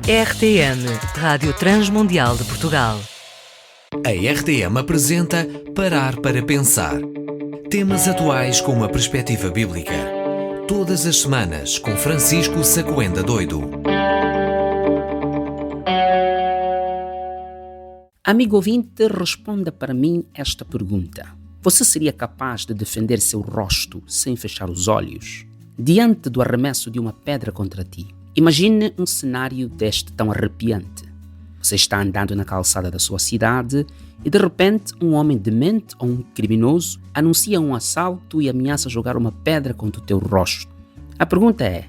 RTM, Rádio Transmundial de Portugal. A RTM apresenta Parar para Pensar. Temas atuais com uma perspectiva bíblica. Todas as semanas com Francisco Sacouenda Doido. Amigo ouvinte, responda para mim esta pergunta. Você seria capaz de defender seu rosto sem fechar os olhos? Diante do arremesso de uma pedra contra ti, imagine um cenário deste tão arrepiante. Você está andando na calçada da sua cidade e de repente um homem demente ou um criminoso anuncia um assalto e ameaça jogar uma pedra contra o teu rosto. A pergunta é,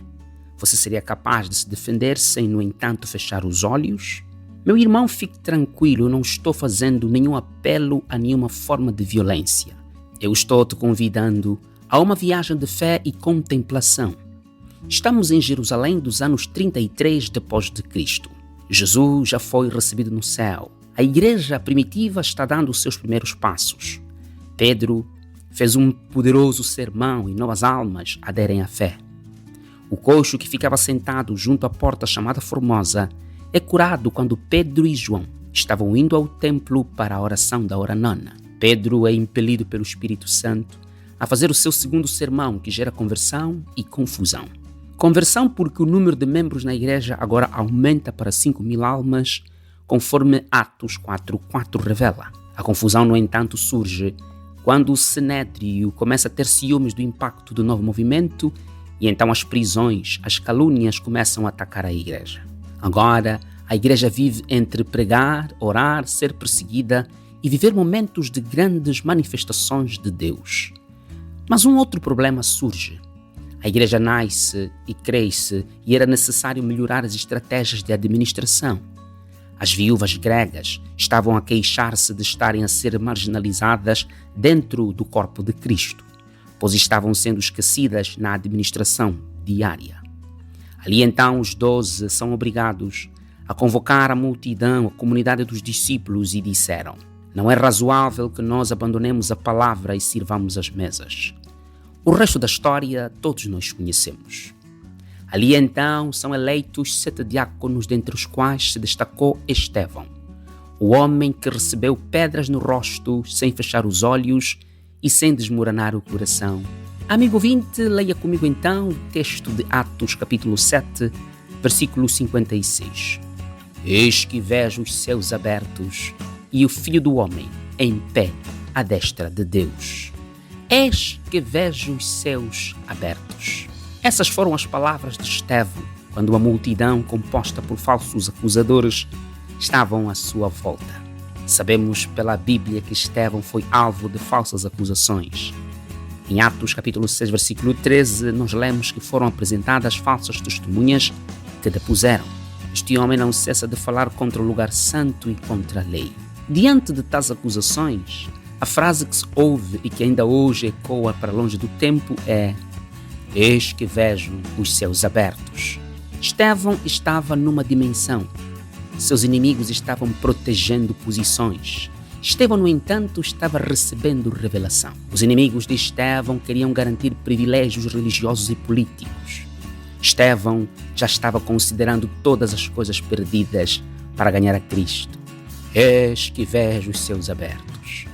você seria capaz de se defender sem, no entanto, fechar os olhos? Meu irmão, fique tranquilo, eu não estou fazendo nenhum apelo a nenhuma forma de violência. Eu estou te convidando a uma viagem de fé e contemplação. Estamos em Jerusalém dos anos 33 depois de Cristo. Jesus já foi recebido no céu. A igreja primitiva está dando os seus primeiros passos. Pedro fez um poderoso sermão e novas almas aderem à fé. O coxo que ficava sentado junto à porta chamada Formosa é curado quando Pedro e João estavam indo ao templo para a oração da hora nona. Pedro é impelido pelo Espírito Santo a fazer o seu segundo sermão, que gera conversão e confusão. Conversão porque o número de membros na igreja agora aumenta para 5.000 almas, conforme Atos 4:4 revela. A confusão, no entanto, surge quando o Sinédrio começa a ter ciúmes do impacto do novo movimento e então as prisões, as calúnias começam a atacar a igreja. Agora, a igreja vive entre pregar, orar, ser perseguida e viver momentos de grandes manifestações de Deus. Mas um outro problema surge. A igreja nasce e cresce e era necessário melhorar as estratégias de administração. As viúvas gregas estavam a queixar-se de estarem a ser marginalizadas dentro do corpo de Cristo, pois estavam sendo esquecidas na administração diária. Ali então os 12 são obrigados a convocar a multidão, a comunidade dos discípulos e disseram: não é razoável que nós abandonemos a palavra e sirvamos as mesas. O resto da história todos nós conhecemos. Ali então são eleitos 7 diáconos, dentre os quais se destacou Estevão, o homem que recebeu pedras no rosto sem fechar os olhos e sem desmoronar o coração. Amigo ouvinte, leia comigo então o texto de Atos capítulo 7, versículo 56. Eis que vejo os céus abertos e o Filho do Homem em pé à destra de Deus. Eis que vejo os céus abertos. Essas foram as palavras de Estevão, quando a multidão, composta por falsos acusadores, estavam à sua volta. Sabemos pela Bíblia que Estevão foi alvo de falsas acusações. Em Atos capítulo 6, versículo 13, nós lemos que foram apresentadas falsas testemunhas que depuseram: este homem não cessa de falar contra o lugar santo e contra a lei. Diante de tais acusações, a frase que se ouve e que ainda hoje ecoa para longe do tempo é: eis que vejo os céus abertos. Estevão estava numa dimensão. Seus inimigos estavam protegendo posições. Estevão, no entanto, estava recebendo revelação. Os inimigos de Estevão queriam garantir privilégios religiosos e políticos. Estevão já estava considerando todas as coisas perdidas para ganhar a Cristo. Eis que vejo os céus abertos.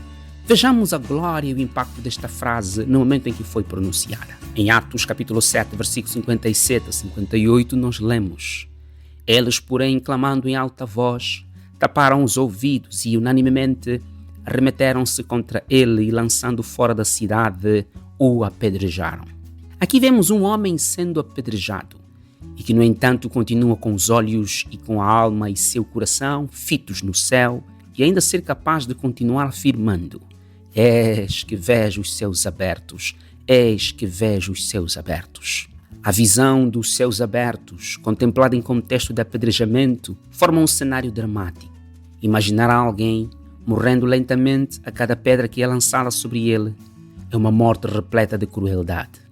Vejamos a glória e o impacto desta frase no momento em que foi pronunciada. Em Atos capítulo 7, versículos 57 a 58, nós lemos: eles, porém, clamando em alta voz, taparam os ouvidos e unanimemente arremeteram-se contra ele e, lançando fora da cidade, o apedrejaram. Aqui vemos um homem sendo apedrejado e que, no entanto, continua com os olhos e com a alma e seu coração fitos no céu e ainda ser capaz de continuar afirmando: eis que vejo os céus abertos, eis que vejo os céus abertos. A visão dos céus abertos, contemplada em contexto de apedrejamento, forma um cenário dramático. Imaginar alguém morrendo lentamente a cada pedra que é lançada sobre ele é uma morte repleta de crueldade.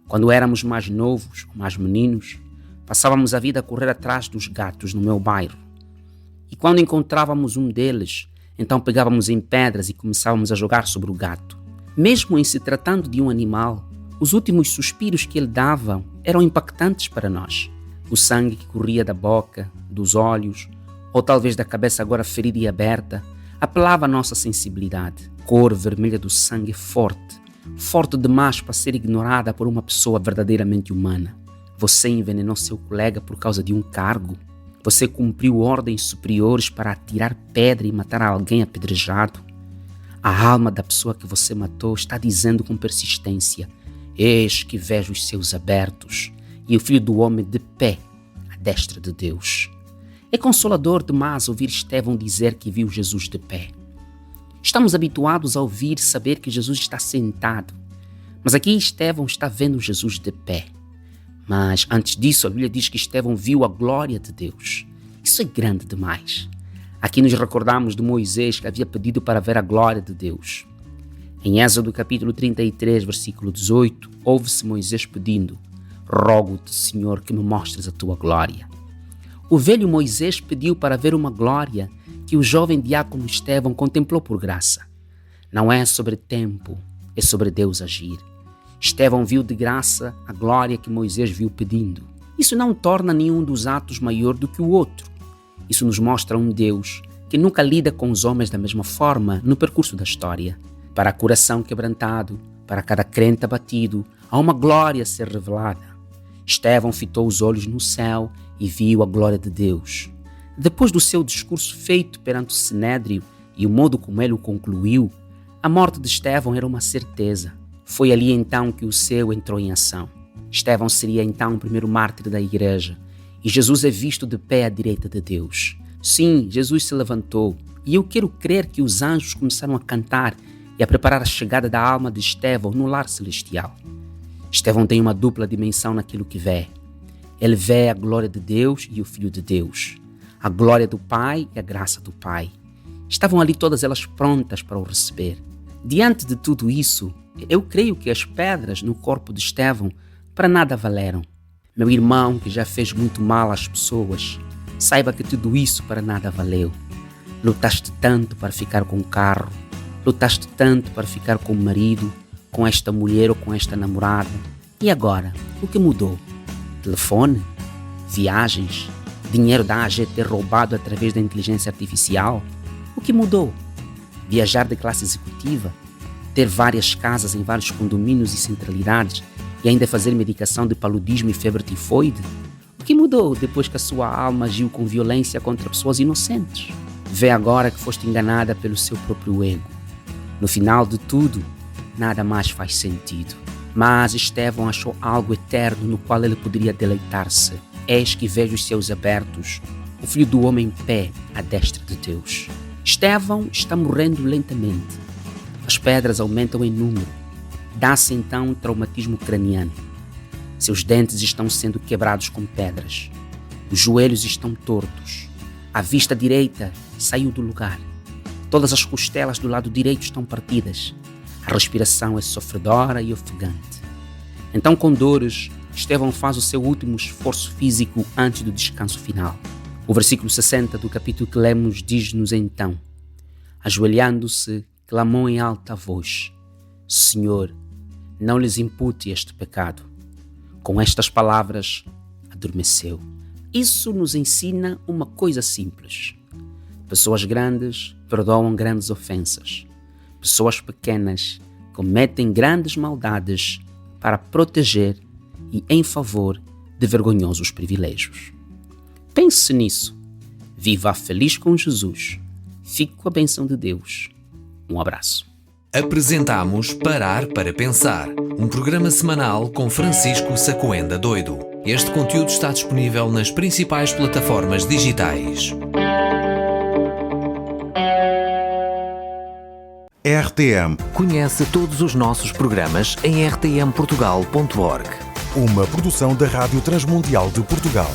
Quando éramos mais novos, mais meninos, passávamos a vida a correr atrás dos gatos no meu bairro. E quando encontrávamos um deles, então pegávamos em pedras e começávamos a jogar sobre o gato. Mesmo em se tratando de um animal, os últimos suspiros que ele dava eram impactantes para nós. O sangue que corria da boca, dos olhos, ou talvez da cabeça agora ferida e aberta, apelava a nossa sensibilidade. Cor vermelha do sangue é forte, forte demais para ser ignorada por uma pessoa verdadeiramente humana. Você envenenou seu colega por causa de um cargo. Você cumpriu ordens superiores para atirar pedra e matar alguém apedrejado. A alma da pessoa que você matou está dizendo com persistência: eis que vejo os céus abertos e o Filho do Homem de pé à destra de Deus. É consolador demais ouvir Estevão dizer que viu Jesus de pé. Estamos habituados a ouvir e saber que Jesus está sentado, mas aqui Estevão está vendo Jesus de pé. Mas antes disso, a Bíblia diz que Estevão viu a glória de Deus. Isso é grande demais. Aqui nos recordamos de Moisés, que havia pedido para ver a glória de Deus. Em Êxodo capítulo 33, versículo 18, ouve-se Moisés pedindo: rogo-te, Senhor, que me mostres a tua glória. O velho Moisés pediu para ver uma glória que o jovem diácono Estevão contemplou por graça. Não é sobre tempo, é sobre Deus agir. Estevão viu de graça a glória que Moisés viu pedindo. Isso não torna nenhum dos atos maior do que o outro. Isso nos mostra um Deus que nunca lida com os homens da mesma forma no percurso da história. Para o coração quebrantado, para cada crente abatido, há uma glória a ser revelada. Estevão fitou os olhos no céu e viu a glória de Deus. Depois do seu discurso feito perante o Sinédrio e o modo como ele o concluiu, a morte de Estevão era uma certeza. Foi ali então que o céu entrou em ação. Estevão seria então o primeiro mártir da igreja e Jesus é visto de pé à direita de Deus. Sim, Jesus se levantou e eu quero crer que os anjos começaram a cantar e a preparar a chegada da alma de Estevão no lar celestial. Estevão tem uma dupla dimensão naquilo que vê. Ele vê a glória de Deus e o Filho de Deus, a glória do Pai e a graça do Pai. Estavam ali todas elas prontas para o receber. Diante de tudo isso, eu creio que as pedras no corpo de Estevão para nada valeram. Meu irmão, que já fez muito mal às pessoas, saiba que tudo isso para nada valeu. Lutaste tanto para ficar com o carro, lutaste tanto para ficar com o marido, com esta mulher ou com esta namorada. E agora, o que mudou? Telefone? Viagens? Dinheiro da AGT roubado através da inteligência artificial? O que mudou? Viajar de classe executiva? Ter várias casas em vários condomínios e centralidades e ainda fazer medicação de paludismo e febre tifoide? O que mudou depois que a sua alma agiu com violência contra pessoas inocentes? Vê agora que foste enganada pelo seu próprio ego. No final de tudo, nada mais faz sentido. Mas Estevão achou algo eterno no qual ele poderia deleitar-se. Eis que vejo os céus abertos, o Filho do Homem em pé à destra de Deus. Estevão está morrendo lentamente. As pedras aumentam em número. Dá-se então um traumatismo craniano. Seus dentes estão sendo quebrados com pedras. Os joelhos estão tortos. A vista direita saiu do lugar. Todas as costelas do lado direito estão partidas. A respiração é sofredora e ofegante. Então, com dores, Estevão faz o seu último esforço físico antes do descanso final. O versículo 60 do capítulo que lemos diz-nos então: ajoelhando-se, clamou em alta voz: Senhor, não lhes impute este pecado. Com estas palavras, adormeceu. Isso nos ensina uma coisa simples. Pessoas grandes perdoam grandes ofensas. Pessoas pequenas cometem grandes maldades para proteger e em favor de vergonhosos privilégios. Pense nisso. Viva feliz com Jesus. Fique com a bênção de Deus. Um abraço. Apresentamos Parar para Pensar, um programa semanal com Francisco Sacoenda Doido. Este conteúdo está disponível nas principais plataformas digitais. RTM. Conhece todos os nossos programas em rtmportugal.org. Uma produção da Rádio Transmundial de Portugal.